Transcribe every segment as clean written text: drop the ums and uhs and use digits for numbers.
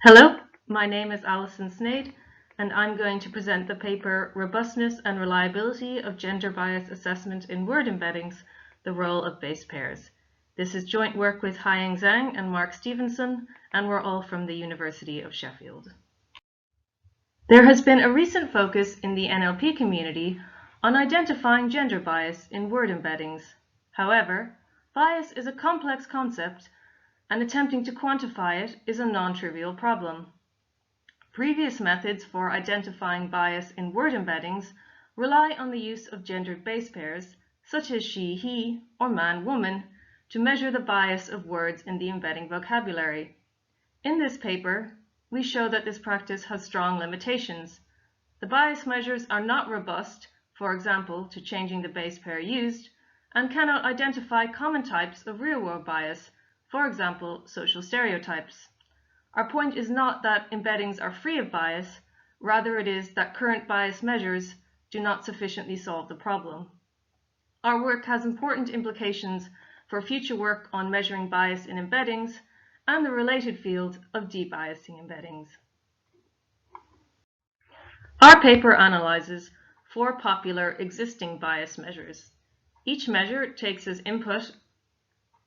Hello, my name is Alison Snade, and I'm going to present the paper Robustness and Reliability of Gender Bias Assessment in Word Embeddings, the Role of Base Pairs. This is joint work with Haiyang Zhang and Mark Stevenson, and we're all from the University of Sheffield. There has been a recent focus in the NLP community on identifying gender bias in word embeddings. However, bias is a complex concept, and attempting to quantify it is a non-trivial problem. Previous methods for identifying bias in word embeddings rely on the use of gendered base pairs, such as she, he, or man, woman, to measure the bias of words in the embedding vocabulary. In this paper, we show that this practice has strong limitations. The bias measures are not robust, for example, to changing the base pair used, and cannot identify common types of real-world bias, for example, social stereotypes. Our point is not that embeddings are free of bias, rather it is that current bias measures do not sufficiently solve the problem. Our work has important implications for future work on measuring bias in embeddings and the related field of debiasing embeddings. Our paper analyzes 4 popular existing bias measures. Each measure takes as input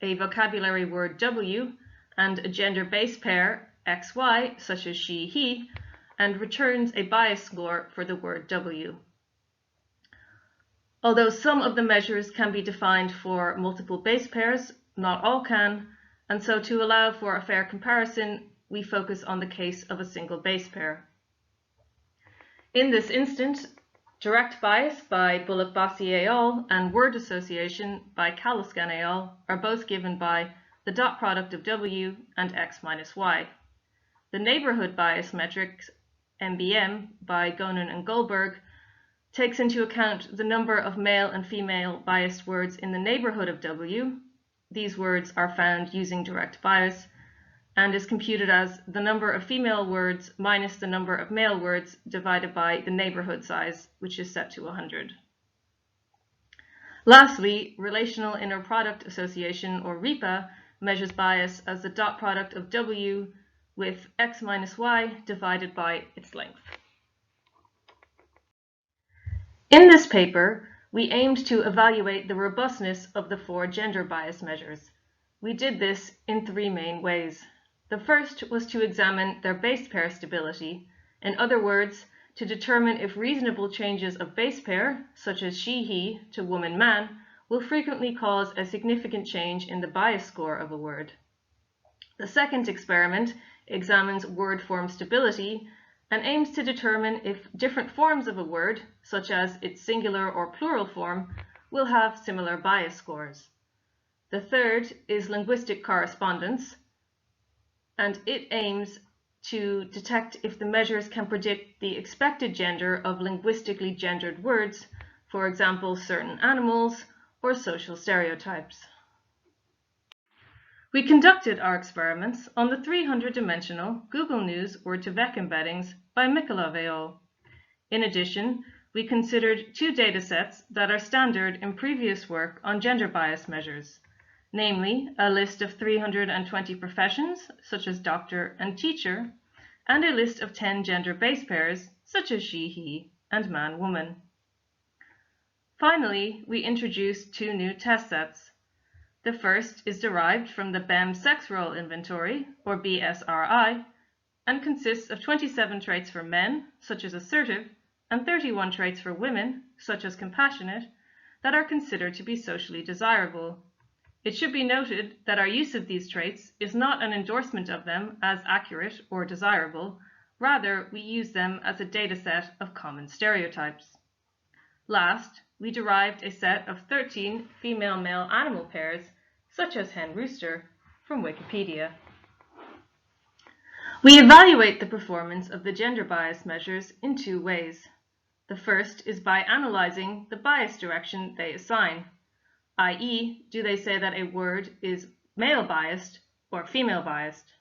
a vocabulary word W and a gender base pair XY, such as she, he, and returns a bias score for the word W. Although some of the measures can be defined for multiple base pairs, not all can, and so to allow for a fair comparison, we focus on the case of a single base pair. In this instance, direct bias by Bullock-Bassi et al. And word association by Kalaskan et al. Are both given by the dot product of W and X minus Y. The neighborhood bias metric, NBM, by Gonen and Goldberg, takes into account the number of male and female biased words in the neighborhood of W. These words are found using direct bias, and is computed as the number of female words minus the number of male words divided by the neighborhood size, which is set to 100. Lastly, relational inner product association, or RIPA, measures bias as the dot product of W with X minus Y divided by its length. In this paper, we aimed to evaluate the robustness of the 4 gender bias measures. We did this in 3 main ways. The first was to examine their base pair stability, in other words, to determine if reasonable changes of base pair, such as she, he to woman, man, will frequently cause a significant change in the bias score of a word. The second experiment examines word form stability and aims to determine if different forms of a word, such as its singular or plural form, will have similar bias scores. The third is linguistic correspondence, and it aims to detect if the measures can predict the expected gender of linguistically gendered words, for example, certain animals or social stereotypes. We conducted our experiments on the 300-dimensional Google News word-to-vec embeddings by Mikolov et al. In addition, we considered 2 datasets that are standard in previous work on gender bias measures, namely a list of 320 professions, such as doctor and teacher, and a list of 10 gender base pairs, such as she, he, and man, woman. Finally, we introduced 2 new test sets. The first is derived from the BEM Sex Role Inventory, or BSRI, and consists of 27 traits for men, such as assertive, and 31 traits for women, such as compassionate, that are considered to be socially desirable. It should be noted that our use of these traits is not an endorsement of them as accurate or desirable, rather we use them as a dataset of common stereotypes. Last, we derived a set of 13 female-male animal pairs, such as hen-rooster, from Wikipedia. We evaluate the performance of the gender bias measures in 2 ways. The first is by analyzing the bias direction they assign, i.e., do they say that a word is male biased or female biased?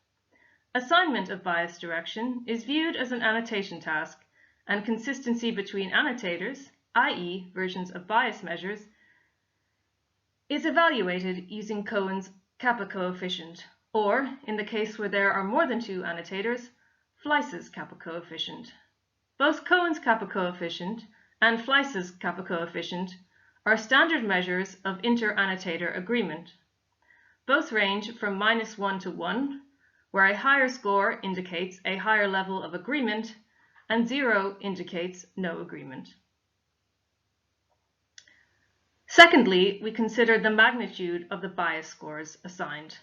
Assignment of bias direction is viewed as an annotation task, and consistency between annotators, i.e., versions of bias measures, is evaluated using Cohen's kappa coefficient, or, in the case where there are more than 2 annotators, Fleiss's kappa coefficient. Both Cohen's kappa coefficient and Fleiss's kappa coefficient are standard measures of inter-annotator agreement. Both range from -1 to 1, where a higher score indicates a higher level of agreement and 0 indicates no agreement. Secondly, we consider the magnitude of the bias scores assigned.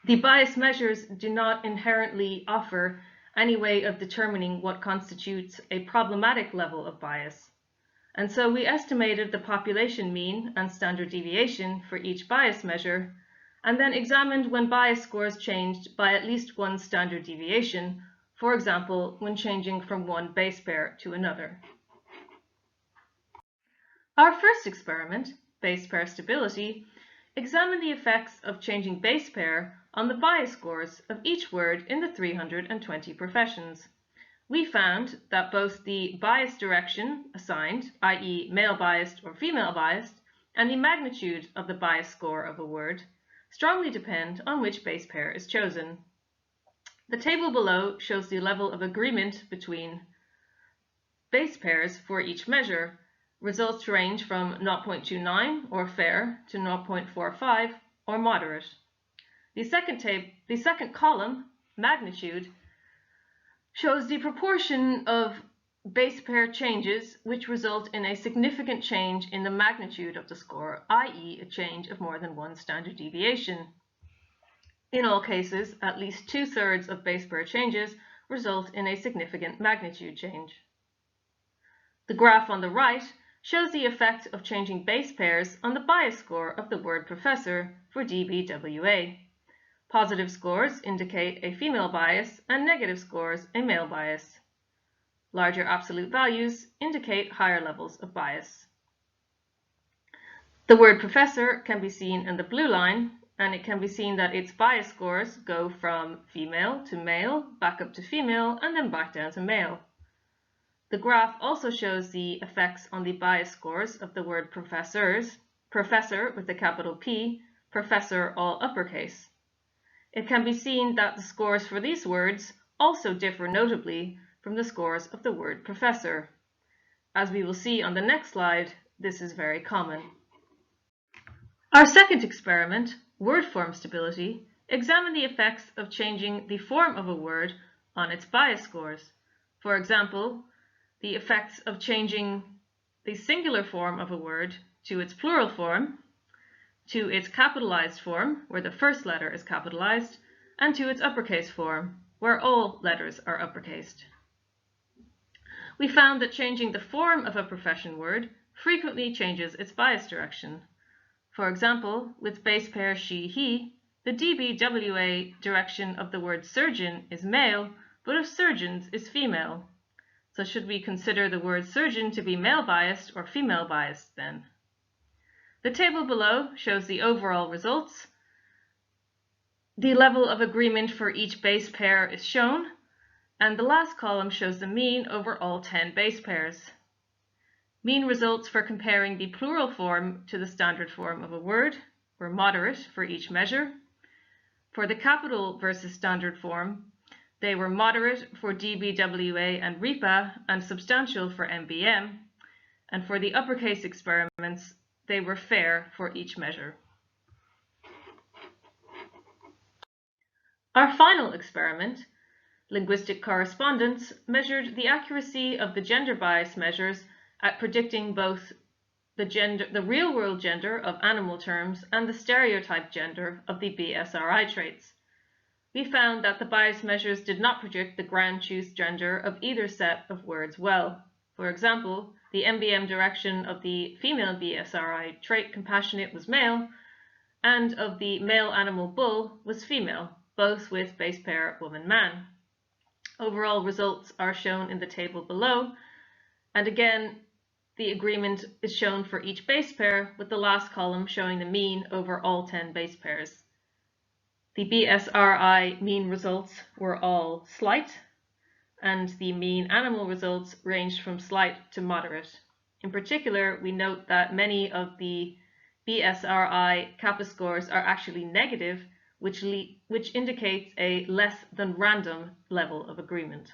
The bias measures do not inherently offer any way of determining what constitutes a problematic level of bias, and so we estimated the population mean and standard deviation for each bias measure, and then examined when bias scores changed by at least one standard deviation, for example, when changing from one base pair to another. Our first experiment, base pair stability, examined the effects of changing base pair on the bias scores of each word in the 320 professions. We found that both the bias direction assigned, i.e. male biased or female biased, and the magnitude of the bias score of a word strongly depend on which base pair is chosen. The table below shows the level of agreement between base pairs for each measure. Results range from 0.29 or fair to 0.45 or moderate. The second column, magnitude, shows the proportion of base pair changes which result in a significant change in the magnitude of the score, i.e. a change of more than one standard deviation. In all cases, at least 2/3 of base pair changes result in a significant magnitude change. The graph on the right shows the effect of changing base pairs on the bias score of the word professor for DBWA. Positive scores indicate a female bias and negative scores a male bias. Larger absolute values indicate higher levels of bias. The word professor can be seen in the blue line, and it can be seen that its bias scores go from female to male, back up to female, and then back down to male. The graph also shows the effects on the bias scores of the word professors, professor with a capital P, professor all uppercase. It can be seen that the scores for these words also differ notably from the scores of the word professor. As we will see on the next slide, this is very common. Our second experiment, word form stability, examined the effects of changing the form of a word on its bias scores. For example, the effects of changing the singular form of a word to its plural form, to its capitalized form, where the first letter is capitalized, and to its uppercase form, where all letters are uppercased. We found that changing the form of a profession word frequently changes its bias direction. For example, with base pair she, he, the DBWA direction of the word surgeon is male, but of surgeons is female. So should we consider the word surgeon to be male biased or female biased then? The table below shows the overall results. The level of agreement for each base pair is shown, and the last column shows the mean over all 10 base pairs. Mean results for comparing the plural form to the standard form of a word were moderate for each measure. For the capital versus standard form, they were moderate for DBWA and REPA and substantial for MBM, and for the uppercase experiments, they were fair for each measure. Our final experiment, linguistic correspondence, measured the accuracy of the gender bias measures at predicting both the real-world gender of animal terms and the stereotype gender of the BSRI traits. We found that the bias measures did not predict the ground truth gender of either set of words well. For example, the MBM direction of the female BSRI trait compassionate was male, and of the male animal bull was female, both with base pair woman-man. Overall results are shown in the table below, and again, the agreement is shown for each base pair, with the last column showing the mean over all 10 base pairs. The BSRI mean results were all slight, and the mean animal results ranged from slight to moderate. In particular, we note that many of the BSRI kappa scores are actually negative, which indicates a less than random level of agreement.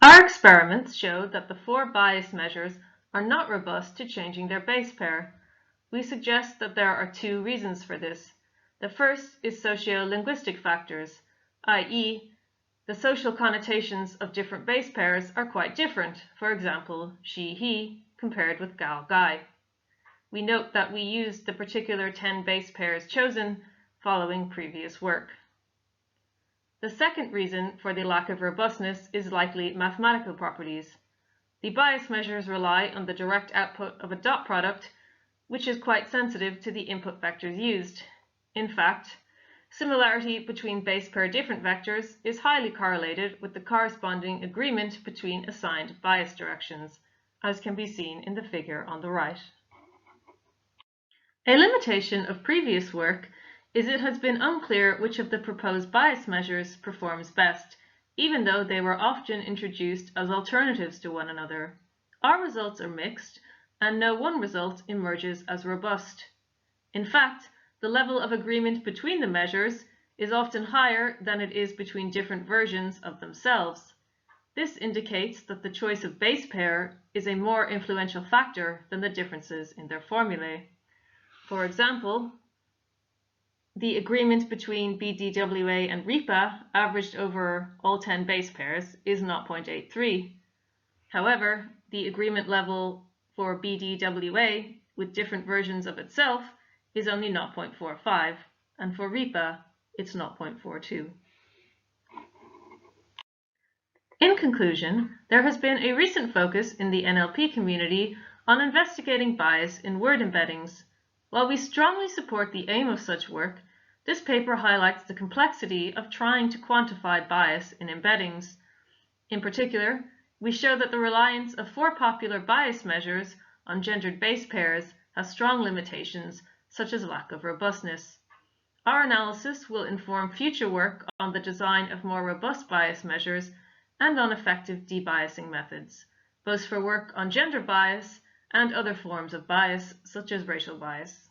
Our experiments showed that the 4 bias measures are not robust to changing their base pair. We suggest that there are 2 reasons for this. The first is socio-linguistic factors, i.e., the social connotations of different base pairs are quite different, for example, she, he, compared with gal, guy. We note that we used the particular 10 base pairs chosen following previous work. The second reason for the lack of robustness is likely mathematical properties. The bias measures rely on the direct output of a dot product, which is quite sensitive to the input vectors used. In fact, similarity between base pair different vectors is highly correlated with the corresponding agreement between assigned bias directions, as can be seen in the figure on the right. A limitation of previous work is it has been unclear which of the proposed bias measures performs best, even though they were often introduced as alternatives to one another. Our results are mixed, and no one result emerges as robust. In fact, the level of agreement between the measures is often higher than it is between different versions of themselves. This indicates that the choice of base pair is a more influential factor than the differences in their formulae. For example, the agreement between BDWA and RIPA averaged over all 10 base pairs is 0.83. However, the agreement level for BDWA with different versions of itself is only 0.45, and for RIPA, it's 0.42. In conclusion, there has been a recent focus in the NLP community on investigating bias in word embeddings. While we strongly support the aim of such work, this paper highlights the complexity of trying to quantify bias in embeddings. In particular, we show that the reliance of 4 popular bias measures on gendered base pairs has strong limitations, such as lack of robustness. Our analysis will inform future work on the design of more robust bias measures and on effective debiasing methods, both for work on gender bias and other forms of bias, such as racial bias.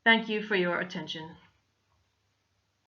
Thank you for your attention.